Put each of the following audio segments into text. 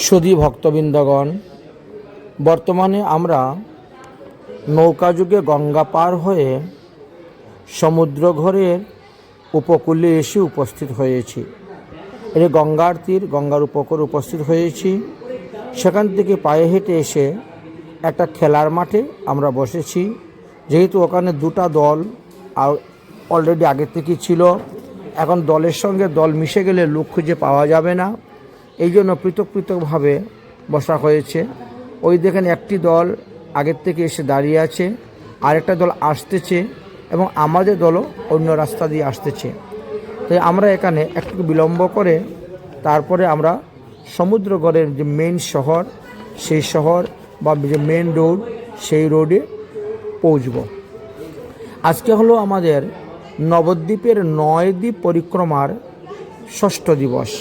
সুধী ভক্তবৃন্দগণ, বর্তমানে আমরা নৌকাযুগে গঙ্গা পার হয়ে সমুদ্রঘরের উপকূলে এসে উপস্থিত হয়েছি। এই গঙ্গার তীর, গঙ্গার উপকূলে উপস্থিত হয়েছি। সেখান থেকে পায়ে হেঁটে এসে একটা খেলার মাঠে আমরা বসেছি। যেহেতু ওখানে দুটা দল অলরেডি আগে থেকেই ছিল, এখন দলের সঙ্গে দল মিশে গেলে লোক খুঁজে পাওয়া যাবে না, এই জন্য পৃথক পৃথকভাবে বসা হয়েছে। ওই দেখেন একটি দল আগের থেকে এসে দাঁড়িয়ে আছে, আরেকটা দল আসতেছে এবং আমাদের দলও অন্য রাস্তা দিয়ে আসতেছে। তাই আমরা এখানে একটু বিলম্ব করে তারপরে আমরা সমুদ্রগড়ের যে মেন শহর, সেই শহর বা যে মেন রোড, সেই রোডে পৌঁছব। আজকে হলো আমাদের নবদ্বীপের 9 দ্বীপ পরিক্রমার 6ষ্ঠ দিবস।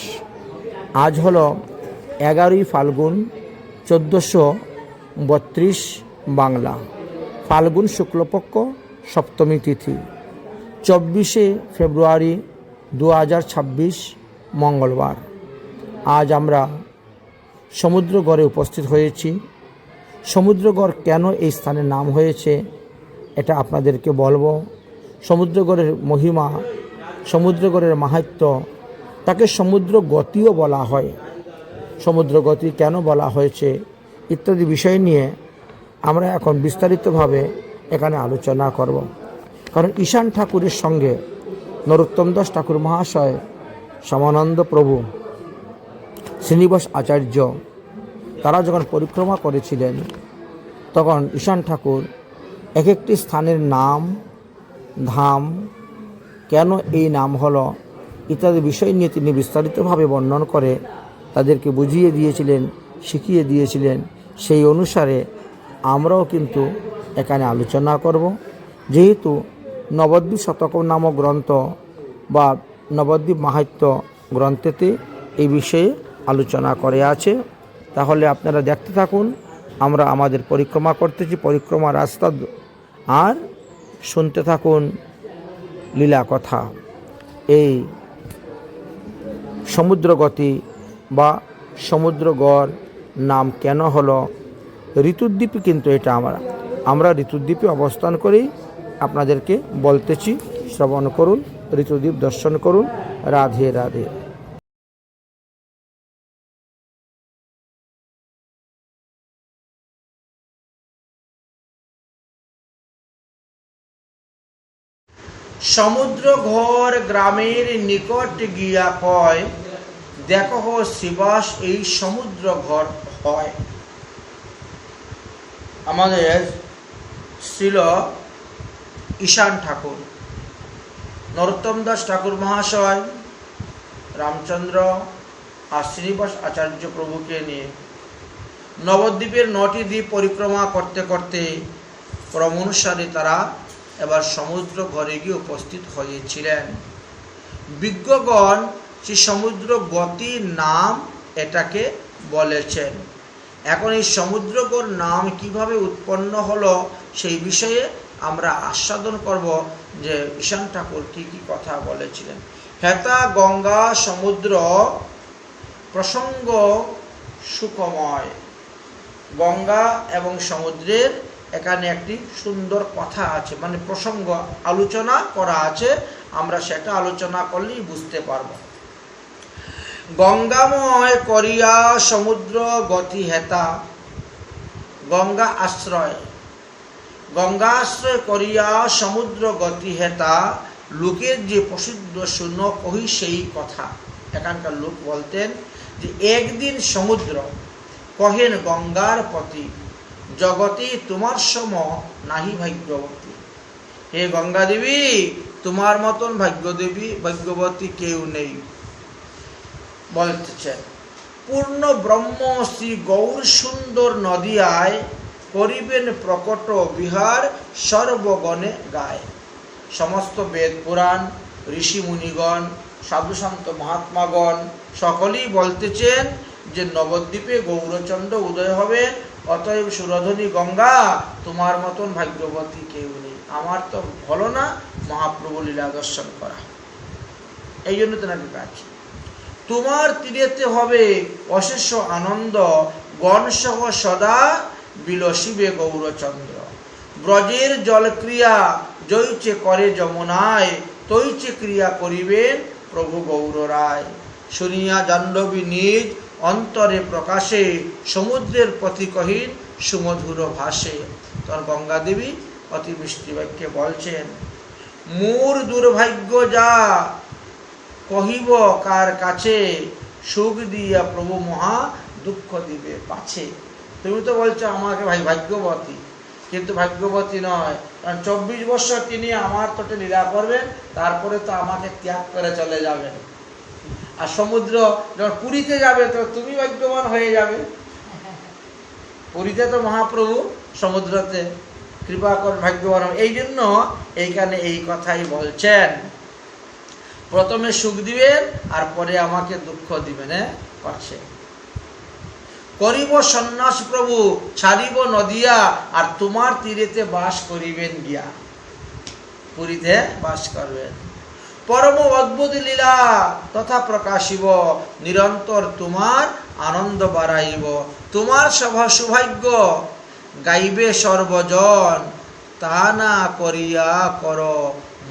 আজ হলো 11ই ফাল্গুন 1432 বাংলা, ফাল্গুন শুক্লপক্ষ সপ্তমী তিথি, 24শে ফেব্রুয়ারি 2026 মঙ্গলবার। আজ আমরা সমুদ্রগড়ে উপস্থিত হয়েছি। সমুদ্রগড় কেন এই স্থানের নাম হয়েছে এটা আপনাদেরকে বলবো। সমুদ্রগড়ের মহিমা, সমুদ্রগড়ের মাহাত্ম্য, তাকে সমুদ্র গতিও বলা হয়। সমুদ্র গতি কেন বলা হয়েছে ইত্যাদি বিষয় নিয়ে আমরা এখন বিস্তারিতভাবে এখানে আলোচনা করব। কারণ ঈশান ঠাকুরের সঙ্গে নরোত্তম দাস ঠাকুর মহাশয়, শ্যামানন্দ প্রভু, শ্রীনিবাস আচার্য, তারা যখন পরিক্রমা করেছিলেন তখন ঈশান ঠাকুর এক একটি স্থানের নাম, ধাম, কেন এই নাম হলো ইত্যাদি বিষয় নিয়ে তিনি বিস্তারিতভাবে বর্ণন করে তাদেরকে বুঝিয়ে দিয়েছিলেন, শিখিয়ে দিয়েছিলেন। সেই অনুসারে আমরাও কিন্তু এখানে আলোচনা করব। যেহেতু নবদ্বীপ শতকম নামক গ্রন্থ বা নবদ্বীপ মাহাত্ম্য গ্রন্থেতে এই বিষয়ে আলোচনা করে আছে, তাহলে আপনারা দেখতে থাকুন। আমরা আমাদের পরিক্রমা করতেছি, পরিক্রমা রাস্তা, আর শুনতে থাকুন লীলা কথা। এই সমুদ্রগতি বা সমুদ্রগড় নাম কেন হলো, ঋতুদ্বীপে কিন্তু এটা আমরা ঋতুদ্বীপে অবস্থান করেই আপনাদেরকে বলতেছি। শ্রবণ করুন, ঋতুদ্বীপ দর্শন করুন। রাধে রাধে। সমুদ্রঘর গ্রামের নিকট গিয়া কয়, দেখো শিবাস এই সমুদ্রঘর হয়। আমাদের ছিল ঈশান ঠাকুর, নরোত্তম দাস ঠাকুর মহাশয়, রামচন্দ্র আর শ্রীনিবাস আচার্য প্রভুকে নিয়ে নবদ্বীপের 9টি দ্বীপ পরিক্রমা করতে করতে ক্রমানুসারে তারা এবার সমুদ্র ঘরে গিয়ে উপস্থিত হয়েছিলেন। বিজ্ঞগণ যে সমুদ্র গতির নাম এটাকে বলেছেন। এখন এই সমুদ্রগড় নাম কিভাবে উৎপন্ন হলো সেই বিষয়ে আমরা আস্বাদন করব যে ঈশান ঠাকুর কি কি কথা বলেছিলেন। হেতা গঙ্গা সমুদ্র প্রসঙ্গ সুখময়। গঙ্গা এবং সমুদ্রের এখানে একটি সুন্দর কথা আছে, মানে প্রসঙ্গ আলোচনা করা আছে, আমরা সেটা আলোচনা করলেই বুঝতে পারব। গঙ্গাময় করিয়া সমুদ্র গতি হেতা, গঙ্গা আশ্রয় করিয়া সমুদ্র গতি হেতা, লোকের যে প্রসিদ্ধ শুন কহি সেই কথা। এখানকার লোক বলতেন যে একদিন সমুদ্র কহেন গঙ্গার পতি, জগতে তোমার সম নাহি ভাগ্যবতী। হে গঙ্গা দেবী, তোমার মতন ভাগ্যবতী কেউ নেই। বলতেছেন পূর্ণ ব্রহ্ম শ্রী গৌর সুন্দর নদিয়ায়, করিবেন প্রকট বিহার সর্বগণে গায়। সমস্ত বেদ পুরাণ, ঋষি মুনিগণ, সাধুসন্ত মহাত্মাগণ সকলেই বলতেছেন যে নবদ্বীপে গৌরচন্দ্র উদয় হবে, অতএব সুরধনী গঙ্গা তোমার মতন ভাগ্যবতী কেউ নেই। আমার তো হলো না মহাপ্রভু লীলা দর্শন করা, এই জন্য তেনাকে কাজ। তোমার তীরেতে হবে অশেষ আনন্দ, গণসহ সদা বিলসিবে গৌরচন্দ্র। ব্রজের জলক্রিয়া জৈচে করে যমুনায়, তৈচে ক্রিয়া করিবেন প্রভু গৌররায়। শুনিয়া জাহ্নবী নিজ অন্তরে প্রকাশে, সমুদ্রের পথিকহীন সুমধুর ভাসে। তখন গঙ্গা দেবী অতি মিষ্টি বাক্যে বলছেন, মোর দুর্ভাগ্য যা কহিব কার কাছে, সুখ দিয়া প্রভু মহা দুঃখ দিবে পাছে। তুমি তো বলছো আমাকে ভাগ্যবতী, কিন্তু ভাগ্যবতী নয়, কারণ 24 বছর তিনি আমার তটে লীলা করবেন, তারপরে তো আমাকে ত্যাগ করে চলে যাবেন। আর সমুদ্র যখন পুরীতে যাবে তো তুমি ভাগ্যবান হয়ে যাবে। পুরীতে তো মহাপ্রভু, সমুদ্রতে কৃপা করে ভাগ্যবান। এই জন্য এইখানে এই কথাই বলছেন, প্রথমে সুখ দিবেন আর পরে আমাকে দুঃখ দিবেন। পাচ্ছে করিব সন্ন্যাস প্রভু, ছাড়িব নদিয়া, আর তোমার তীরেতে বাস করিবেন গিয়া। পুরীতে বাস করবেন। পরম অদ্ভুত লীলা তথা প্রকাশিব, নিরন্তর তোমার আনন্দ বাড়াইব। তোমার সৌভাগ্য গাইবে সর্বজন, তা না করিয়া কর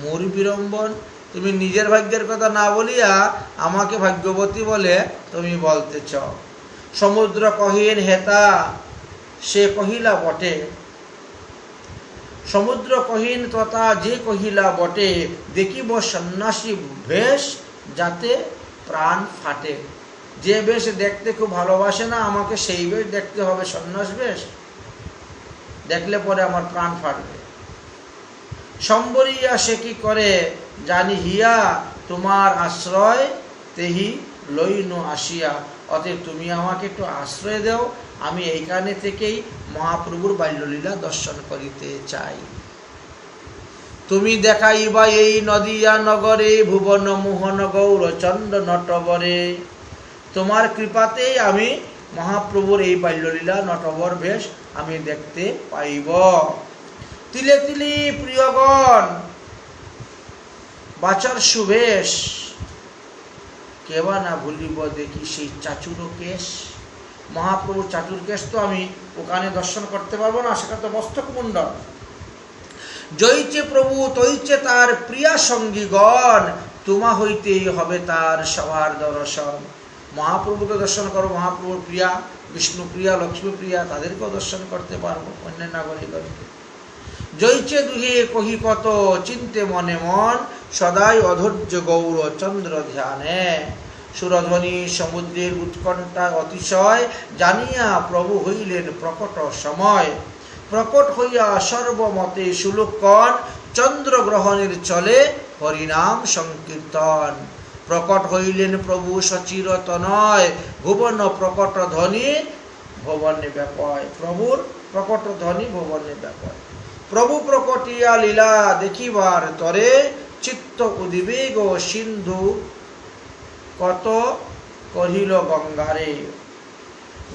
মোর বিড়ম্বন। তুমি নিজের ভাগ্যের কথা না বলিয়া আমাকে ভাগ্যবতী বলে তুমি বলতেছ। সমুদ্র কহিন হেতা, সে কহিলা বটে। সমুদ্র কহিন তথা যে কহিলা বটে, দেখিব সন্ন্যাসী বেশ যাতে প্রাণ ফাটে। যে বেশ দেখতে খুব ভালোবাসে না, আমাকে সেই বেশ দেখতে হবে, সন্ন্যাস বেশ দেখলে পরে আমার প্রাণ ফাটবে। সম্বরিয়া সে কি করে জানি হিয়া, তোমার আশ্রয় তেহি লইনু আসিয়া। অতএব তুমি আমাকে একটু আশ্রয় দাও, আমি এইখানে থেকেই মহাপ্রভুর বাল্যলীলা দর্শন করিতে চাই। তুমি দেখাইবা এই নদিয়া নগরে, ভুবন মোহন গৌরচন্দ্র নটবরে। তোমার কৃপাতেই আমি মহাপ্রভুর এই বাল্যলীলা নটবর বেশ আমি দেখতে পাইব। তিলে তিলে প্রিয়গণ বাচার সুবেশ, কেবা না ভুলিব দেখি সেই চাচুর কেশ। মহাপ্রভুর চাচুর কেশ তো আমি ওখানে দর্শন করতে পারবো না, সেটা তো মস্তক মুন্ডন। জয়চে প্রভু তৈচে তার প্রিয়া সঙ্গীগণ, তোমা হইতেই হবে তার সবার দর্শন। মহাপ্রভুকে দর্শন করো, মহাপ্রভুর প্রিয়া বিষ্ণু প্রিয়া লক্ষ্মী প্রিয়া তাদেরকেও দর্শন করতে পারবো, অন্য নাগরিকগণকে। জয়চে দুহে কহি কত চিন্তে মনে মন, সদাই অধৈর্য গৌর চন্দ্র ধ্যানে। সুরধ্বনি সমুদ্রের উৎকণ্ঠা অতিশয়, জানিয়া প্রভু হইলেন প্রকট সময়। প্রকট হইয়া সর্বমতে সুলোকন, চন্দ্রগ্রহণের চলে হরিনাম সংকীর্তন। প্রকট হইলেন প্রভু সচিরতনয়, ভুবন প্রকট ধ্বনি ভুবনে ব্যাপয়। প্রভুর প্রকট ধ্বনি ভুবনে ব্যাপয়। প্রভু প্রকটিয়া লীলা দেখিবার তরে, চিত্ত উদ্বেগ সিন্ধু কত কহিল গঙ্গারে।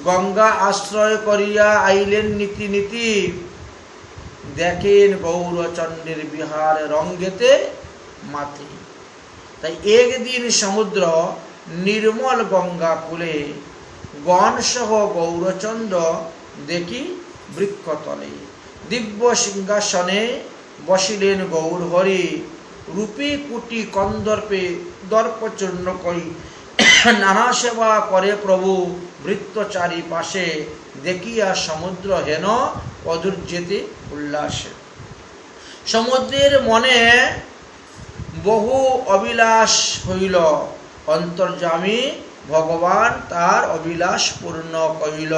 গঙ্গা আশ্রয় করিয়া আইলেন নীতি নীতি, দেখেন গৌরচন্দ্রের বিহার রঙ্গেতে মাতি। তাই একদিন সমুদ্র নির্মল গঙ্গা কূলে, গণসহ গৌরচন্দ্র দেখি বৃক্ষতলে। দিব্য সিংহাসনে বসিলেন গৌর হরি, রূপে কুটি কন্দর্পে দর্পচূর্ণ করি। নানা সেবা করে প্রভু বৃত্ত চারিপাশে, দেখিয়া সমুদ্র হেন অধৈর্যেতে উল্লাসে। সমুদ্রের মনে বহু অবিলাস হইল, অন্তর্যামী ভগবান তার অবিলাস পূর্ণ কইল।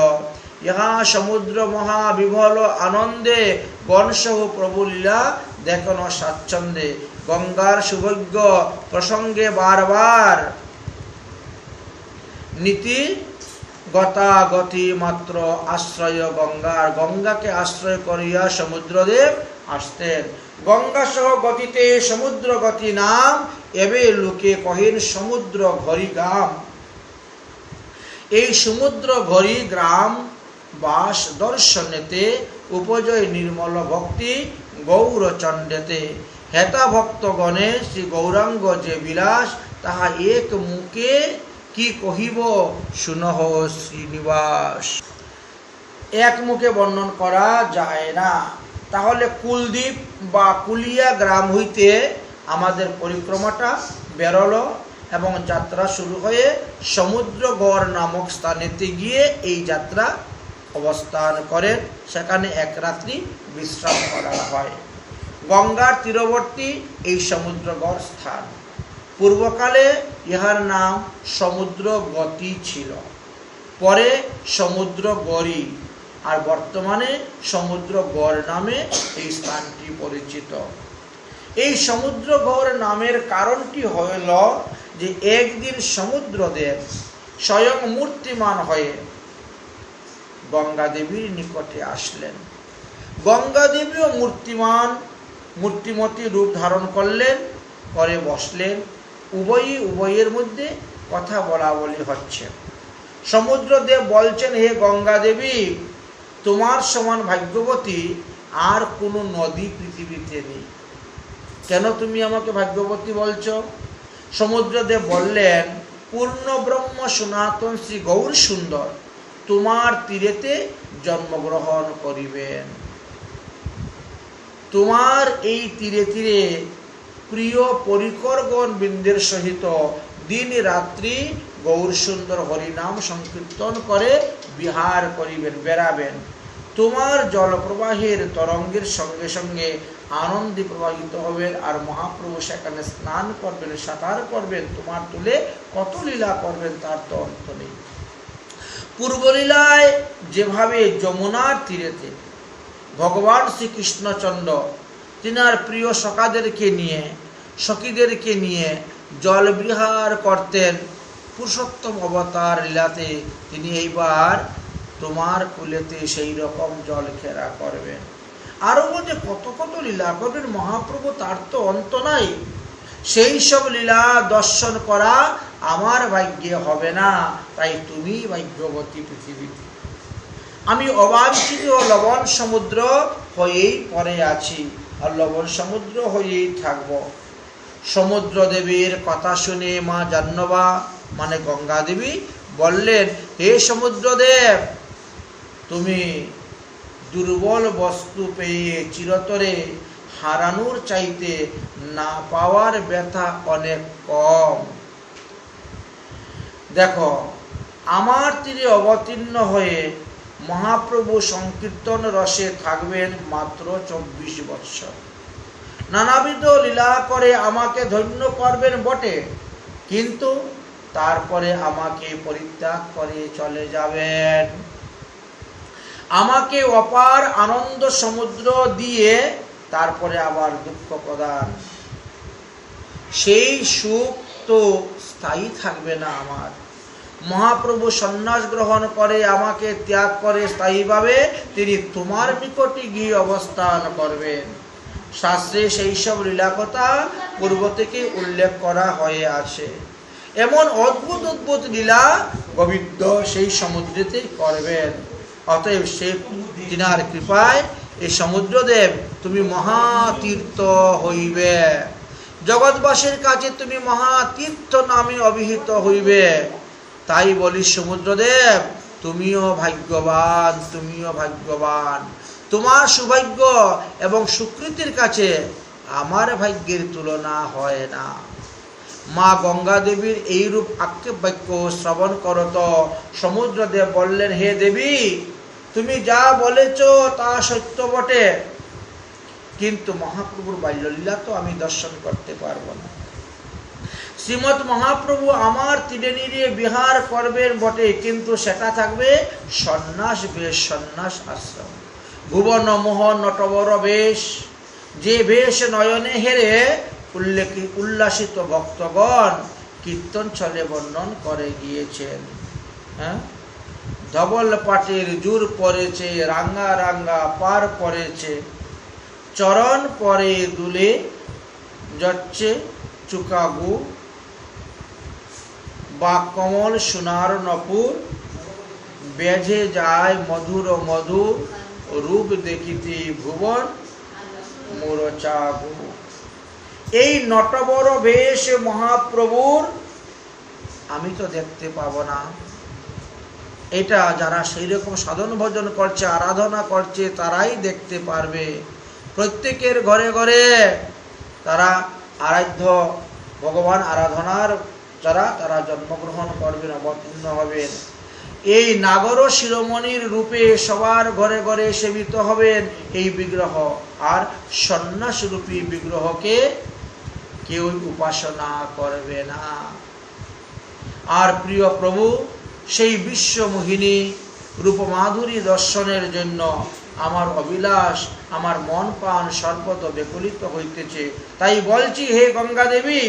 ইহা সমুদ্র মহাবিভল আনন্দে, গণসহ প্রভু লীলা দেখন স্বাচ্ছন্দ্যে। গঙ্গার সৌভাগ্য প্রসঙ্গে বারবার, নীতি গতাগতি মাত্র আশ্রয় গঙ্গার। গঙ্গাকে আশ্রয় করিয়া সমুদ্রদেব আসতেন। গঙ্গা সহ গতিতে সমুদ্র গতি নাম, এবে লোকে কহেন সমুদ্র ঘরি গ্রাম। এই সমুদ্র ঘরি গ্রাম বাস দর্শনেতে, উপজয় নির্মল ভক্তি গৌরচণ্ডেতে। হেতা ভক্তগণে শ্রী গৌরাঙ্গ যে বিলাস, তাহা এক মুখে কি কহিব শুনহ শ্রীনিবাস। এক মুখে বর্ণন করা যায় না। তাহলে কুলদ্বীপ বা কুলিয়া গ্রাম হইতে আমাদের পরিক্রমাটা বেরোলো এবং যাত্রা শুরু হয়ে সমুদ্রগড় নামক স্থানেতে গিয়ে এই যাত্রা অবস্থান করেন। সেখানে এক রাত্রি বিশ্রাম করা হয়। গঙ্গার তীরবর্তী এই সমুদ্রগড় স্থান। পূর্বকালে ইহার নাম সমুদ্রগতি ছিল, পরে সমুদ্রগড়ি, আর বর্তমানে সমুদ্রগড় নামে এই স্থানটি পরিচিত। এই সমুদ্রগড় নামের কারণটি হল যে একদিন সমুদ্রদেব স্বয়ং মূর্তিমান হয়ে গঙ্গা দেবীর নিকটে আসলেন। গঙ্গা দেবীও মূর্তিমতী রূপ ধারণ করলেন, করে বসলেন। উভয়ের মধ্যে কথা বলা বলি হচ্ছে। সমুদ্রদেব বলছেন, হে গঙ্গা দেবী, তোমার সমান ভাগ্যবতী আর কোনো নদী পৃথিবীতে নেই। কেন তুমি আমাকে ভাগ্যবতী বলছো? সমুদ্রদেব বললেন, পূর্ণ ব্রহ্ম সনাতন শ্রী গৌর সুন্দর তোমার তীরেতে জন্মগ্রহণ করিবেন। তোমার এই তীরে তীরে প্রিয় পরিকরগণ বৃন্দের সহিত দিন রাত্রি গৌর সুন্দর হরিনাম সংকীর্তন করে বিহার করিবেন, বেড়াবেন। তোমার জলপ্রবাহের তরঙ্গের সঙ্গে সঙ্গে আনন্দে প্রবাহিত হবেন, আর মহাপ্রভু সেখানে স্নান করবেন, সাঁতার করবেন, তোমার তুলে কত লীলা করবেন তার তো অন্ত নেই। পূর্বলীলায় যেভাবে যমুনার তীরেতে ভগবান শ্রীকৃষ্ণচন্দ্র তিনার প্রিয় সখীদেরকে নিয়ে জল বিহার করতেন, পুরুষোত্তম অবতার লীলাতে তিনি এইবার তোমার কুলেতে সেই রকম জল খেলা করবেন। আরও যে কত কত লীলা করবেন মহাপ্রভু, তার তো অন্ত নাই। সেই সব লীলা দর্শন করা আমার ভাগ্যে হবে না, তাই তুমি ভাগ্যবতী পৃথিবীতে। আমি অবাঞ্ছিত লবণ সমুদ্র হয়েই পড়ে আছি, আর লবণ সমুদ্র হয়েই থাকব। সমুদ্র দেবীর কথা শুনে মা জাহ্নবা মানে গঙ্গা দেবী বললেন, হে সমুদ্রদেব, তুমি দুর্বল বস্তু পেয়ে চিরতরে হারানোর চাইতে না পাওয়ার ব্যথা অনেক কম। দেখো, আমার তীরে অবতীর্ণ হয়ে মহাপ্রভু সংকীর্তন রসে থাকবেন মাত্র 24 বৎসর। নানাবিধ লীলা করে আমাকে ধন্য করবেন বটে, কিন্তু তারপরে আমাকে পরিত্যাগ করে চলে যাবেন। আমাকে অপার আনন্দ সমুদ্র দিয়ে তারপরে আবার দুঃখ প্রদান, সেই সুখ তো স্থায়ী থাকবে না আমার। মহাপ্রভু সন্ন্যাস গ্রহণ করে আমাকে ত্যাগ করে স্থায়ীভাবে তিনি তোমার নিকটে গিয়ে অবস্থান করবেন। শাস্ত্রে সেই সব লীলা কথা পূর্ব থেকে উল্লেখ করা হয়ে আছে। এমন অদ্ভুত অদ্ভুত লীলা গোবিন্দ সেই সমুদ্রেতে করবেন। অতএব সে তিনার কৃপায় এই সমুদ্রদেব তুমি মহাতীর্থ হইবে, জগৎবাসীর কাছে তুমি মহাতীর্থ নামে অভিহিত হইবে। তাই বলি সমুদ্রদেব, তুমিও ভাগ্যবান, তুমিও ভাগ্যবান। তোমার সৌভাগ্য এবং সুকৃতির কাছে আমার ভাগ্যের তুলনা হয় না। মা গঙ্গা দেবীর এইরূপ আক্ষেপ বাক্য শ্রবণ করত সমুদ্রদেব বললেন, হে দেবী, তুমি যা বলেছ তা সত্য বটে, কিন্তু মহাপ্রভুর বাল্যলীলা তো আমি দর্শন করতে পারবো না। শ্রীমৎ মহাপ্রভু আমার তীরে নীরে বিহার করবেন বটে, কিন্তু সেটা থাকবে সন্ন্যাস বেশ, সন্ন্যাস আশ্রম। ভুবন মোহন নটবর বেশ, যে বেশ নয়নে হেরে উল্লাসিত ভক্তগণ কীর্তন ছলে বর্ণন করে গিয়েছেন। ধবল পাটের জুর পড়েছে, রাঙ্গা রাঙ্গা পার পড়েছে, চরণ পরে দুলে যাচ্ছে চুকাগু, বা কমল সোনার নপুর, বেজে যায় মধুর মধুর, রূপ দেখিতে ভুবন মোরচাগু। এই নটবর বেশ মহাপ্রভুর আমি তো দেখতে পাবো না। এটা যারা সেই রকম সাধন ভজন করছে, আরাধনা করছে, তারাই দেখতে পারবে। প্রত্যেকের ঘরে ঘরে তারা আরাধ্য ভগবান আরাধনার তারা জন্মগ্রহণ করবেন, অবতীর্ণ হবেন। এই নাগর শিরোমণির রূপে সবার ঘরে ঘরে সেবিত হবেন এই বিগ্রহ। আর সন্ন্যাসরূপী বিগ্রহকে কেউ উপাসনা করবে না। আর প্রিয় প্রভু সেই বিশ্বমোহিনী রূপমাধুরী দর্শনের জন্য আমার অভিলাষ, আমার মন প্রাণ সর্বত ব্যাকুলিত হইতেছে। তাই বলছি, হে গঙ্গা দেবী,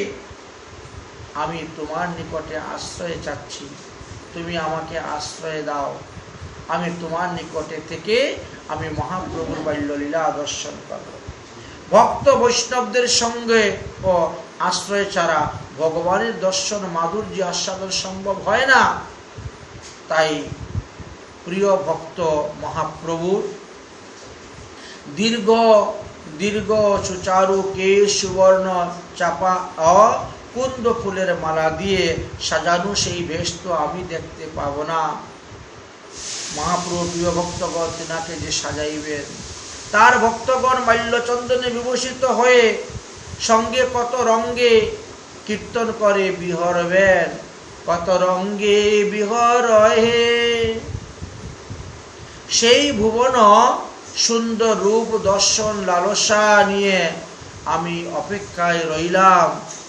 আমি তোমার নিকটে আশ্রয় চাচ্ছি, তুমি আমাকে আশ্রয় দাও। আমি তোমার নিকটে থেকে আমি মহাপ্রভুর বাল্যলীলা দর্শন করব। ভক্ত বৈষ্ণবদের সঙ্গে ও আশ্রয় ছাড়া ভগবানের দর্শন মাধুর্য আস্বাদন সম্ভব হয় না। তাই প্রিয় ভক্ত মহাপ্রভুর দীর্ঘ দীর্ঘ সুচারু কেশ সুবর্ণ চাপা কুন্দ ফুলের মালা দিয়ে সাজানো সেই বেশ তো আমি দেখতে পাবো না। মহাপ্রভু প্রিয় ভক্তগণ তিনাকে যে সাজাইবেন, তার ভক্তগণ মাল্যচন্দনে বিভূষিত হয়ে সঙ্গে কত রঙ্গে কীর্তন করে বিহরবেন। কত রঙ্গে বিহর হে, সেই ভুবন সুন্দর রূপ দর্শন লালসা নিয়ে আমি অপেক্ষায় রইলাম।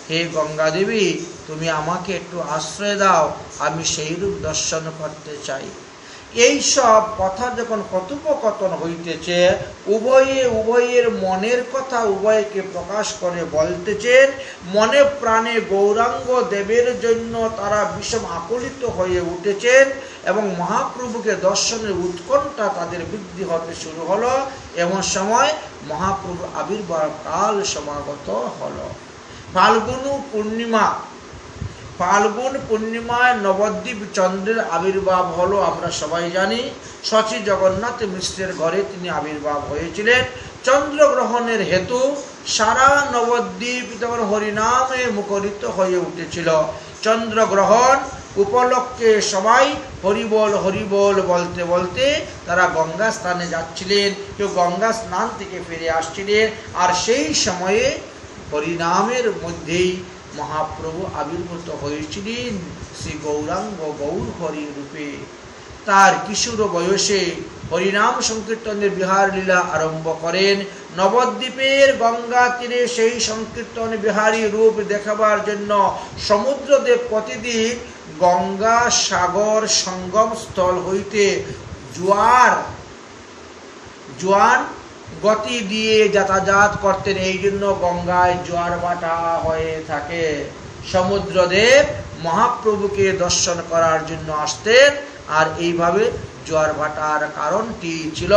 হে গঙ্গা দেবী, তুমি আমাকে একটু আশ্রয় দাও, আমি সেই রূপ দর্শন করতে চাই। এই সব কথা যখন কথোপকথন হইতেছে, উভয়ের মনের কথা উভয়কে প্রকাশ করে বলতেছেন। মনে প্রাণে গৌরাঙ্গ দেবের জন্য তারা বিষম আকুলিত হয়ে উঠেছেন এবং মহাপ্রভুকে দর্শনের উৎকণ্ঠা তাদের বৃদ্ধি হতে শুরু হলো। এমন সময় মহাপ্রভু আবির্ভাব কাল সমাগত হলো। ফাল্গুন পূর্ণিমায় নবদ্বীপ চন্দ্রের আবির্ভাব হলো, আমরা সবাই জানি। শচী জগন্নাথ মিশ্রের ঘরে তিনি আবির্ভাব হয়েছিলেন। চন্দ্রগ্রহণের হেতু সারা নবদ্বীপ তখন হরিনামে মুখরিত হয়ে উঠেছিল। চন্দ্রগ্রহণ উপলক্ষে সবাই হরিবোল হরিবোল বলতে বলতে তারা গঙ্গা স্নানে যাচ্ছিলেন, কেউ গঙ্গা স্নান থেকে ফিরে আসছিলেন। আর সেই সময়ে হরিনামের মধ্যেই মহাপ্রভু আবির্ভূত হয়েছিলেন শ্রী গৌরাঙ্গ গৌর হরি রূপে। তার কিশোর বয়সে হরিনাম সংকীর্তনের বিহার লীলা আরম্ভ করেন। নবদ্বীপের গঙ্গা তীরে সেই সংকীর্তন বিহারী রূপ দেখাবার জন্য সমুদ্রদেব প্রতিদিন গঙ্গা সাগর সঙ্গম স্থল হইতে জোয়ার গতি দিয়ে যাতায়াত করতেন। এই জন্য গঙ্গায় জোয়ার ভাটা হয়ে থাকে। সমুদ্রদেব মহাপ্রভুকে দর্শন করার জন্য আসতেন, আর এইভাবে জোয়ার ভাটার কারণটি ছিল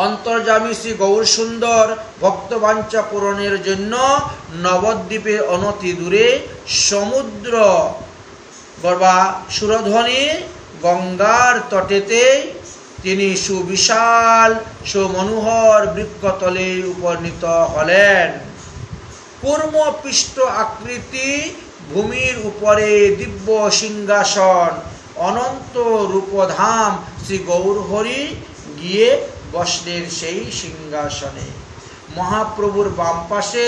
অন্তর্যামী শ্রী গৌর সুন্দর ভক্তবাঞ্ছা পূরণের জন্য নবদ্বীপের অনতি দূরে সমুদ্র গর্বা সুরধ্বনি গঙ্গার তটেতে তিনি সুবিশাল সুমনোহর বৃক্ষতলে উপনীত হলেন। পূর্ণ পৃষ্ঠ আকৃতি ভূমির উপরে দিব্য সিংহাসন, অনন্ত রূপধাম শ্রী গৌরহরি গিয়ে বসলেন সেই সিংহাসনে। মহাপ্রভুর বাম পাশে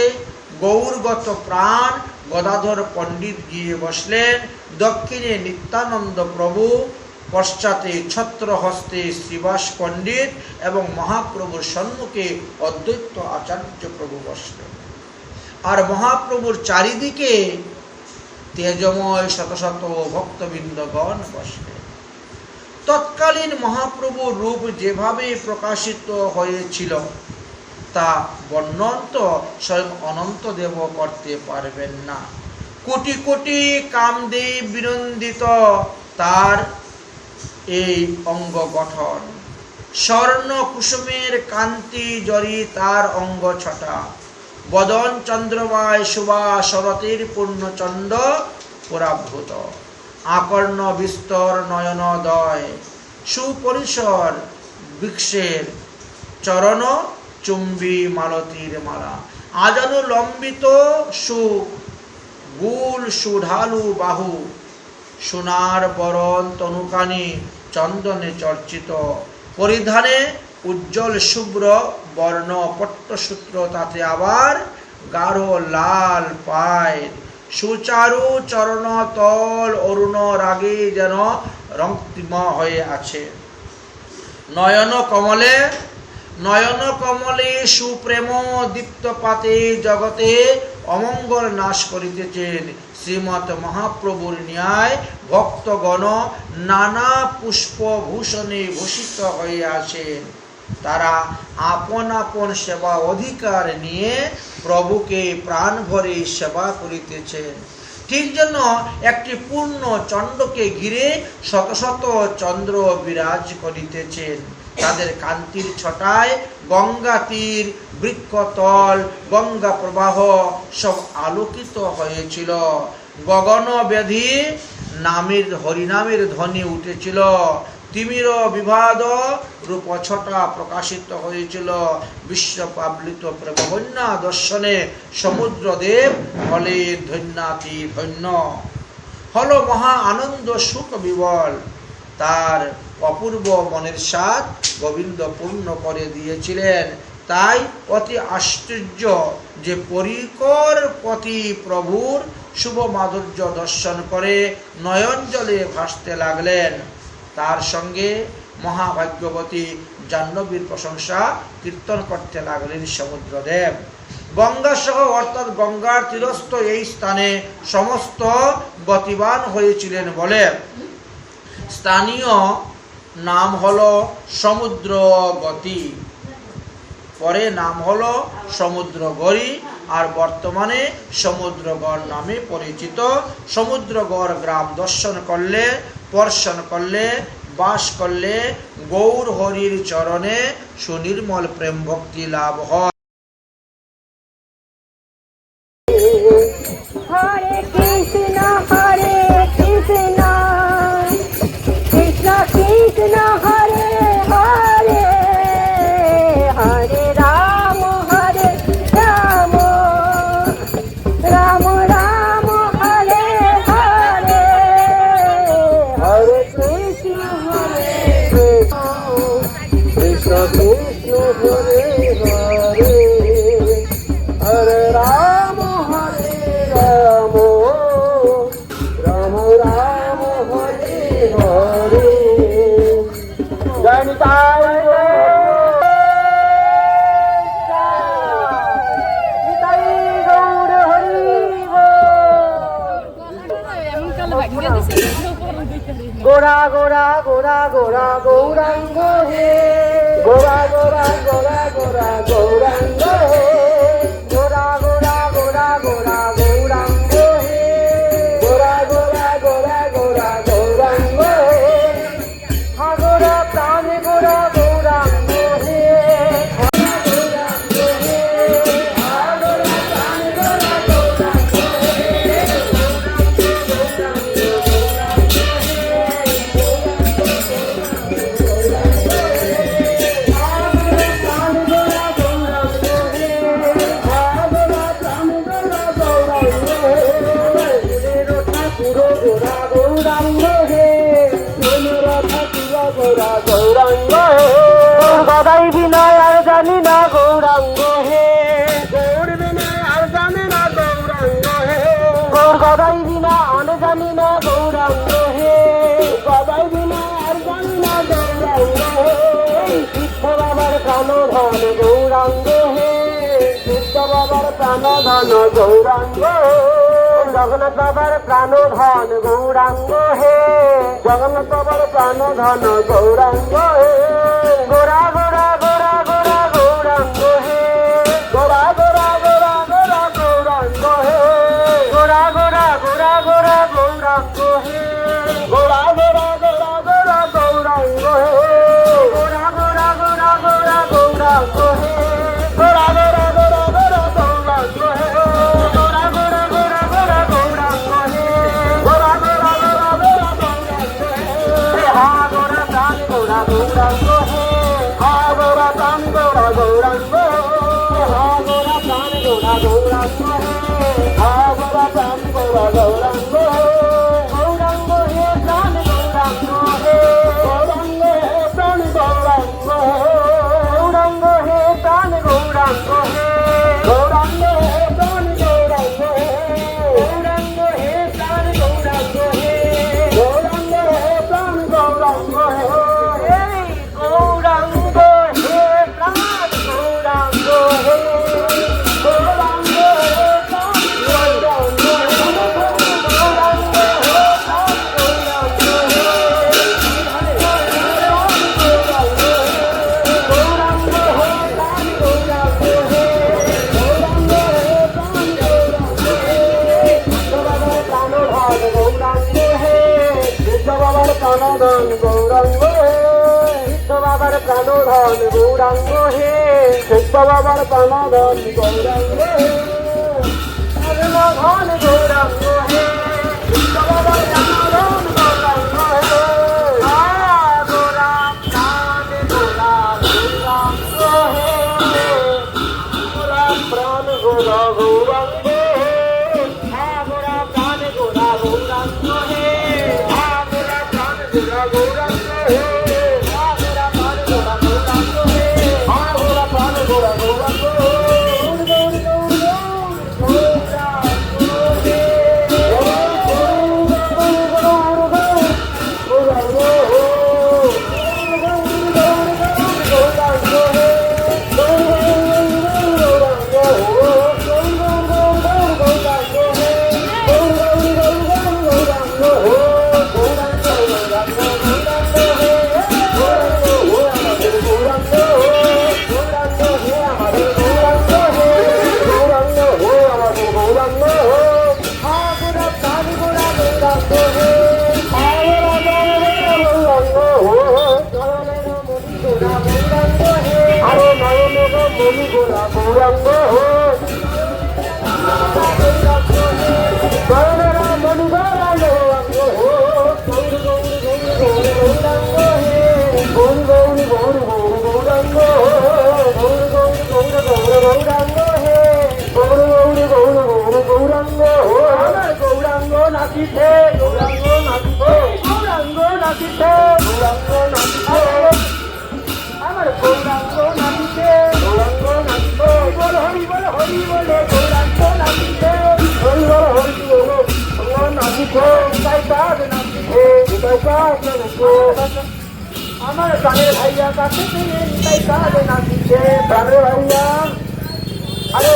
গৌরগত প্রাণ গদাধর পণ্ডিত গিয়ে বসলেন। দক্ষিণে নিত্যানন্দ প্রভু, পশ্চাতে ছত্রহস্তে শ্রীবাস পণ্ডিত এবং মহাপ্রভুর সম্মুখে অদ্বৈত আচার্য প্রভু বসলেন। আর মহাপ্রভুর চারিদিকে তেজময় শত শত ভক্তবৃন্দগণ বসলেন। তৎকালীন মহাপ্রভুর রূপ যেভাবে প্রকাশিত হয়েছিল তা বর্ণন তো স্বয়ং অনন্ত দেব করতে পারবেন না। কোটি কোটি কামদেব বিনন্দিত তার এই অঙ্গ গঠন, স্বর্ণ কুসুমের কান্তি জরি তার অঙ্গ ছটা, বদন চন্দ্রময় শুভা শরতের পূর্ণচন্দ্র পরাভূত, আকর্ণ বিস্তর নয়নদয়, সুপরিসর বৃক্ষের চরণ চুম্বী মালতীর মালা, আজানু লম্বিত গুল সুঢালু বাহু, সোনার বরণ তনুকানি চন্দনে চর্চিত, পরিধানে উজ্জ্বল শুভ্র বর্ণ পট্টসূত্র, তাতে আবার গাঢ় লাল পায়, সুচারু চরণ তল অরুণ রাগে যেন রক্তিম হয়ে আছে। নয়ন কমলে সুপ্রেম দীপ্তপাতে জগতে অমঙ্গল নাশ করিতেছেন। শ্রীমৎ মহাপ্রভুর ন্যায় ভক্তগণ নানা পুষ্পভূষণে ভূষিত হয়ে আছেন। তারা আপন আপন সেবা অধিকার নিয়ে প্রভুকে প্রাণ ভরে সেবা করিতেছেন। ঠিক যেন একটি পূর্ণ চন্দ্রকে ঘিরে শত শত চন্দ্র বিরাজ করিতেছেন। তাদের কান্তির ছটায় গঙ্গা তীর, বৃক্ষতল, গঙ্গা প্রবাহ সব আলোকিত হয়েছিল। গগন ব্যাধি নামের হরিনামের ধ্বনি উঠেছিল। তিমির বিভাদ রূপ ছটা প্রকাশিত হয়েছিল। বিশ্ব পাবলিত প্রেমবন্যা দর্শনে সমুদ্রদেব হলে ধন্যাতি ধন্য। হল মহা আনন্দ সুখ বিবল। তার অপূর্ব মনের স্বাদ গোবিন্দ পূর্ণ করে দিয়েছিলেন। তাই অতি আশ্চর্য যে পরিকর পতি প্রভুর শুভ মাধুর্য দর্শন করে নয়ন জলে ভাসতে লাগলেন। তার সঙ্গে মহাভাগ্যবতী জাহ্নবীর প্রশংসা কীর্তন করতে লাগলেন সমুদ্রদেব। গঙ্গা সহ অর্থাৎ গঙ্গার তীরস্থ এই স্থানে সমস্ত গতিবান হয়েছিলেন বলে স্থানীয় নাম হলো সমুদ্রগতি, পরে নাম হলো সমুদ্রগড়ি, আর বর্তমানে সমুদ্রগড় নামে পরিচিত। সমুদ্রগড় গ্রাম দর্শন করলে, স্পর্শন করলে, বাস করলে গৌর হরির চরণে সুনির্মল প্রেম ভক্তি লাভ হয়। হরে কৃষ্ণ কৃষ্ণ কৃষ্ণ হরে হরে, হরে রাম রাম রাম হরে হরে, হরে কৃষ্ণ কৃষ্ণ কৃষ্ণ হরে হরে, হরে রাম রাম রাম রাম হরে হরে। জয় নিতাই নিতাই গৌর হরি গোরা গোরা গোরা গোরা গৌরাঙ্গ হে, গোরা গোরা গোরা গোরা গৌরাঙ্গ হে, গোরা গোরা গোরা গোরা গৌরাঙ্গ হে, গোরা গোরা গোরা গোরা গৌরাঙ্গ হে, হাগোরা প্রাণ গোরা গৌরাঙ্গ হে, গৌরাঙ্গ হে, হাগোরা প্রাণ গোরা গৌরাঙ্গ হে, গৌরাঙ্গ হে, গদাই বিনয় আর জানি না গৌরাঙ্গ হে, গৌর বিনয় আর জানি না গৌরাঙ্গ হে, গৌর গদাই বিনা আর জানি না গৌরাঙ্গ হে, গদাই বিনা আর জানি না গৌরাঙ্গ হে, সিদ্ধ বাবার প্রাণধন গৌরাঙ্গ হে, সিদ্ধ বাবার প্রাণধন গৌরাঙ্গ হে, জগন্নাথ বাবার প্রাণধন গৌরাঙ্গ হে, জগন্নাথ বাবার প্রাণধন গৌরাঙ্গ হে, গোরা গোরা গোরা গোরা গৌরাঙ্গ হে, গোরা গোরা গোরা গোরা গৌরাঙ্গ হে, গোরা গোরা গোরা গোরা গৌরাঙ্গ হে, গোরা গোরা গোরা গোরা গৌরাঙ্গ হে, গোরা গোরা গোরা গোরা গৌরাঙ্গ হে, গোরা গোরা গোরা গোরা গৌরাঙ্গ হে, গোরা গোরা গোরা গোরা গৌরাঙ্গ হে, গোরা গোরা গোরা গোরা গৌরাঙ্গ হে, হা গোরা প্রাণ গোরা গৌরাঙ্গ হে, হা গোরা প্রাণ গোরা গৌরাঙ্গ হে, হা গোরা প্রাণ গোরা গৌরাঙ্গ হে, আগরা প্রাণ গোরা গৌরাঙ্গ গৌরাঙ্গ হে প্রাণ গৌরাঙ্গ হে গৌরাঙ্গ হে প্রাণ গৌরাঙ্গ গৌরাঙ্গ হে প্রাণ গৌরাঙ্গ হে গৌরাঙ্গ হে প্রাণ গৌরাঙ্গ হে গৌরাঙ্গ হে প্রাণ গৌরাঙ্গ হে গৌরাঙ্গ হে প্রাণ গৌরাঙ্গ হে গৌরাঙ্গ হে প্রাণ গৌরাঙ্গ হে গৌরাঙ্গ হে প্রাণ গৌরাঙ্গ গৌরাঙ্গ হে সিদ্ধ বাবার প্রাণধন গৌরাঙ্গ হে সিদ্ধ বাবার প্রাণধন গৌরাঙ্গ হে ধন গৌরাঙ্গ হে সিদ্ধ বাবার প্রাণধন গৌরাঙ্গ হে গোরাম প্রাণ গোরাম গৌরাঙ্গ হে গোরাম প্রাণ গোরা গৌরাঙ্গ হে গোরাম প্রাণ গোরা গৌরাঙ্গ হে গোরা গৌরাঙ্গ হে গোরা প্রাণ গোরা গৌরাঙ্গ হে গোরা প্রাণ গোরা গৌরাঙ্গ হে গৌরাঙ্গ হে মণি গোরা গৌরাঙ্গ হে গৌরাঙ্গ হে গৌর গৌর গৌর গৌর গৌরাঙ্গ গৌর গৌর গৌর গৌর গৌরাঙ্গ হে গৌর গৌর গৌর গৌর গৌরাঙ্গ হে আমার গৌরাঙ্গ নাচিছে গৌরাঙ্গ নাচিছে গৌরাঙ্গ নাচিছে গৌরাঙ্গ নাচিছে আমার গৌরাঙ্গ নাচিছে গৌরাঙ্গ নাচিছে বল হরি বলে গৌরাঙ্গ নাচিছে হরি বলে নাচিছে তাই কাজ নাচিছে তাই কাজ নাচিছে আমার প্রাণের ভাইয়া কাছে তাই কাজ নাচিছে প্রাণের ভাইয়া আরে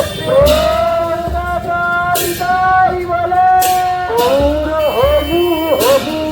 তাই বলে হরি হরি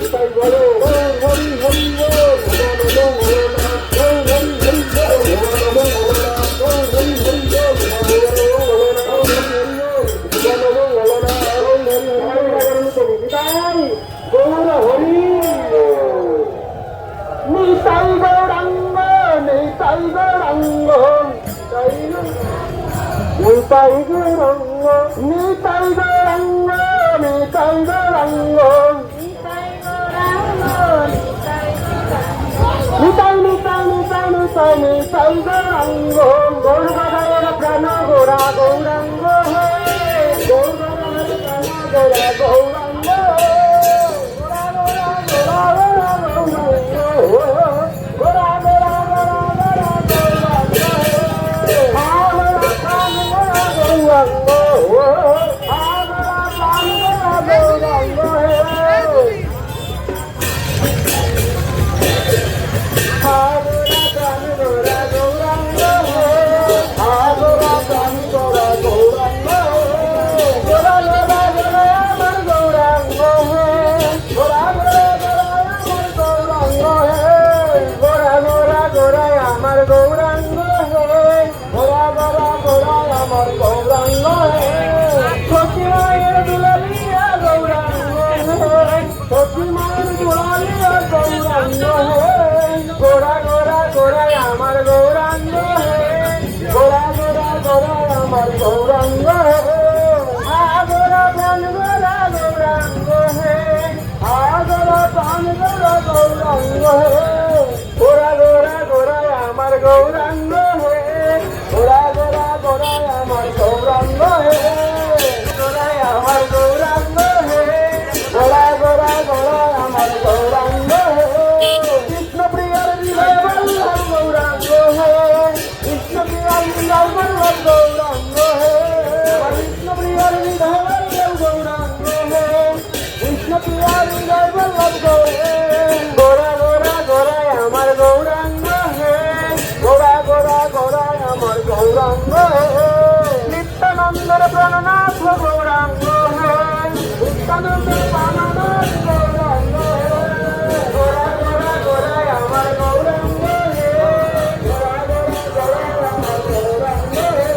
তাই বলো হরি হরি বল নিতাই গৌরাঙ্গ নিতাই গৌরাঙ্গ নিতাই গৌরাঙ্গ নিতাই গৌরাঙ্গ নিতাই গৌরাঙ্গ নিতাই নিতাই নিতাই নিতাই নিতাই গৌরাঙ্গ গৌর বাধারের প্রাণ গোরা গৌরাঙ্গ হে গৌর বাধারের প্রাণ গোরা গৌরাঙ্গ গোরা গোরা গোরা গোরা গোরা গোরা আমার গৌরাঙ্গ হে গোরা গোরা গোরা আমার গৌরাঙ্গ হে সতী মায়ের দুলালিয়া গৌরাঙ্গ হে সতী মায়ের দুলালিয়া গৌরাঙ্গ হে গোরা গোরা গোরা আমার গৌরাঙ্গ হে গোরা গোরা গোরা আমার গৌরাঙ্গ হে আগরা প্রাণ গোরা গৌরাঙ্গ হে আগরা প্রাণ গোরা গৌরাঙ্গ হে গোরা গোরা গোরা আমার গৌরাঙ্গ হে গোরা গোরা গোরা আমার গৌরাঙ্গ হে গোরাই আমার গৌরাঙ্গ হে গোরা গোরা গোরা আমার গৌরাঙ্গ হে কৃষ্ণ প্রিয়ার বিজয় বল্লভ গৌরাঙ্গ হে কৃষ্ণ প্রিয়ার বিজয় বল্লভ গৌরাঙ্গ হে কৃষ্ণ প্রিয়ার বিজয় বল্লভ গৌরাঙ্গ হে কৃষ্ণ প্রিয়ার বিজয় বল্লভ গৌরে গোরা গোরা গোরাই আমার গৌরাঙ্গ হে গোরা গোরা গোরাই আমার গৌরাঙ্গ হে নিত্যানন্দের প্রাণনাথ গৌরাঙ্গ হে নিত্যানন্দের প্রাণনাথ গৌরাঙ্গ হে গোরা গোরা গোরাই আমার গৌরাঙ্গ হে গোরা গোরা গোরাই আমার গৌরাঙ্গ হে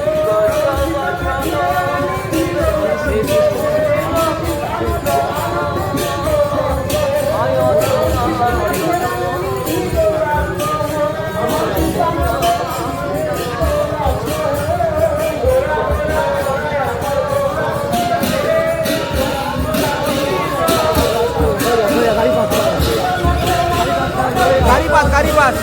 গাড়ি পাস